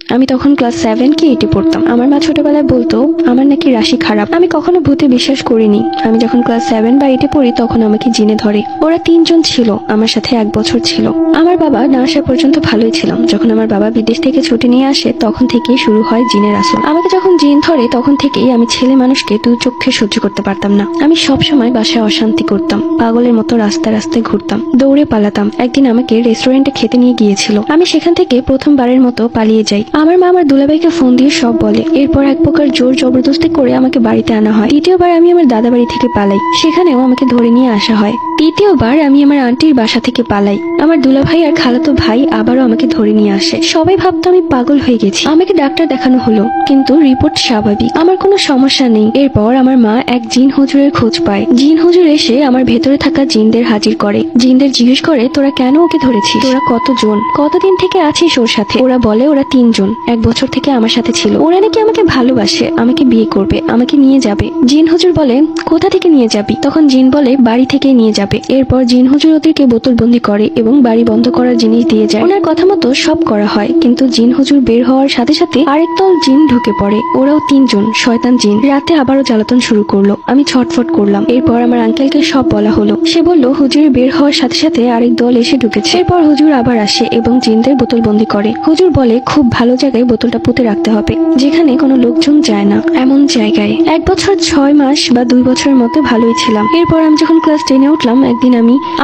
আমি তখন ক্লাস 7 কি 8 পড়তাম। আমার মা ছোটবেলায় বলতো আমার নাকি রাশি খারাপ। আমি কখনো ভূতে বিশ্বাস করিনি। আমি যখন ক্লাস 7 বা 8 পড়ি তখন আমাকে জিনে ধরে। ওরা 3 জন ছিল, আমার সাথে 1 বছর ছিল। আমার বাবা না আসা পর্যন্ত ভালোই ছিলাম। যখন আমার বাবা বিদেশ থেকে ছুটি নিয়ে আসে তখন থেকেই শুরু হয় জিনের আসর। আমাকে যখন জিন ধরে তখন থেকেই আমি ছেলে মানুষকে দু চোখে সহ্য করতে পারতাম না। আমি সব সময় বাসায় অশান্তি করতাম, পাগলের মতো রাস্তায় রাস্তায় ঘুরতাম, দৌড়ে পালাতাম। একদিন আমাকে রেস্টুরেন্টে খেতে নিয়ে গিয়েছিল। আমি সেখান থেকে প্রথমবারের মতো পালিয়ে যাই। আমার মা আমার দুলাভাইকে ফোন দিয়ে সব বলে। এরপর এক প্রকার জোর জবরদস্তি করে আমাকে বাড়িতে আনা হয়। দ্বিতীয়বার আমি আমার দাদা বাড়ি থেকে পালাই, সেখানেও আমাকে ধরে নিয়ে আসা হয়। তৃতীয়বার আমি আমার আন্টির বাসা থেকে পালাই। আমার দুলাভাই আর খালাতো ভাই আবারও আমাকে ধরে নিয়ে আসে। সবাই ভাবতো আমি পাগল হয়ে গেছি। আমাকে ডাক্তার দেখানো হলো, কিন্তু রিপোর্ট স্বাভাবিক, আমার কোনো সমস্যা নেই। এরপর আমার মা এক জিন হুজুরের খোঁজ পায়। জিন হুজুর এসে আমার ভেতরে থাকা জিনদের হাজির করে। জিনদের জিজ্ঞেস করে তোরা কেন ওকে ধরেছিস, তোরা কতজন, কতদিন থেকে আছিস ওর সাথে। ওরা বলে ওরা 3 জন, 1 বছর থেকে আমার সাথে ছিল। ওরা নাকি আমাকে ভালোবাসে, আমাকে বিয়ে করবে, আমাকে নিয়ে যাবে। জিন হুজুর বলে কোথা থেকে নিয়ে যাবি? তখন জিন বলে বাড়ি থেকে নিয়ে যাবে। এরপর জিন হুজুর ওদেরকে বোতলবন্দি করে এবং বাড়ি বন্ধ করার জিনিস দিয়ে যায়। ওনার কথা মতো সব করা হয়, কিন্তু জিন হুজুর বের হওয়ার সাথে সাথে আরেক দল জিন ঢুকে পড়ে। ওরাও 3 জন শয়তান জিন। রাতে আবারও জ্বালাতন শুরু করলো। আমি ছটফট করলাম। এরপর আমার আঙ্কেলকে সব বলা হলো। সে বলল হুজুরের বের হওয়ার সাথে সাথে আরেক দল এসে ঢুকেছে। এরপর হুজুর আবার আসে এবং জিনদের বোতলবন্দি করে। হুজুর বলে খুব ভালো জায়গায় বোতলটা পুঁতে রাখতে হবে, যেখানে কোনো লোকজন যায় না, এমন জায়গায়। 1 বছর 6 মাস বা 2 বছরের মতো ভালোই ছিলাম। এরপর আমি যখন ক্লাস 10-এ উঠলাম, একদিন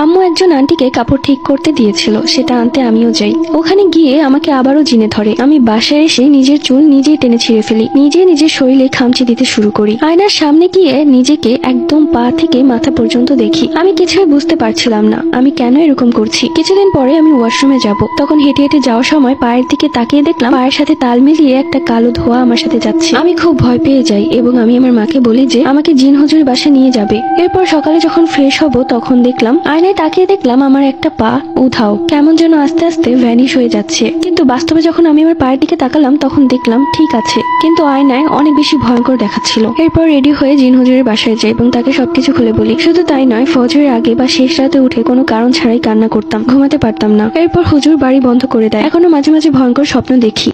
আম্মু একজন আন্টিকে কাপড় ঠিক করতে দিয়েছিল, সেটা আনতে আমিও যাই। ওখানে গিয়ে আমাকে আবারও জিনে ধরে। আমি বাসায় এসে নিজের চুল নিজেই টেনে ছিঁড়ে ফেলি, নিজের শরীরে খামচি দিতে শুরু করি। আয়নার সামনে গিয়ে নিজেকে একদম পা থেকে মাথা পর্যন্ত দেখি। আমি কিছুই বুঝতে পারছিলাম না আমি কেন এরকম করছি। কিছুদিন পরে আমি ওয়াশরুমে যাব, তখন হেঁটে হেঁটে যাওয়ার সময় পায়ের দিকে তাকিয়ে দেখলাম পায়ের সাথে তাল মিলিয়ে একটা কালো ধোঁয়া আমার সাথে যাচ্ছে। আমি খুব ভয় পেয়ে যাই এবং আমি আমার মাকে বলি যে আমাকে জিন হুজুরের বাসায় নিয়ে যাবে। এরপর সকালে যখন ফ্রেশ হব তখন দেখলাম আয়নায় তাকিয়ে দেখলাম আমার একটা পা উধাও, কেমন যেন আস্তে আস্তে ভ্যানিশ হয়ে যাচ্ছে। কিন্তু বাস্তবে যখন আমি আমার পায়ের দিকে তাকালাম তখন দেখলাম ঠিক আছে, কিন্তু আয়নায় অনেক বেশি ভয়ঙ্কর দেখাচ্ছিল। এরপর রেডি হয়ে জিন হুজুরের বাসায় যাই এবং তাকে সবকিছু খুলে বলি। শুধু তাই নয়, ফজরের আগে বা শেষ রাতে উঠে কোনো কারণ ছাড়াই কান্না করতাম, ঘুমাতে পারতাম না। এরপর হুজুর বাড়ি বন্ধ করে দেয়। এখনো মাঝে মাঝে ভয়ঙ্কর স্বপ্ন দেখি।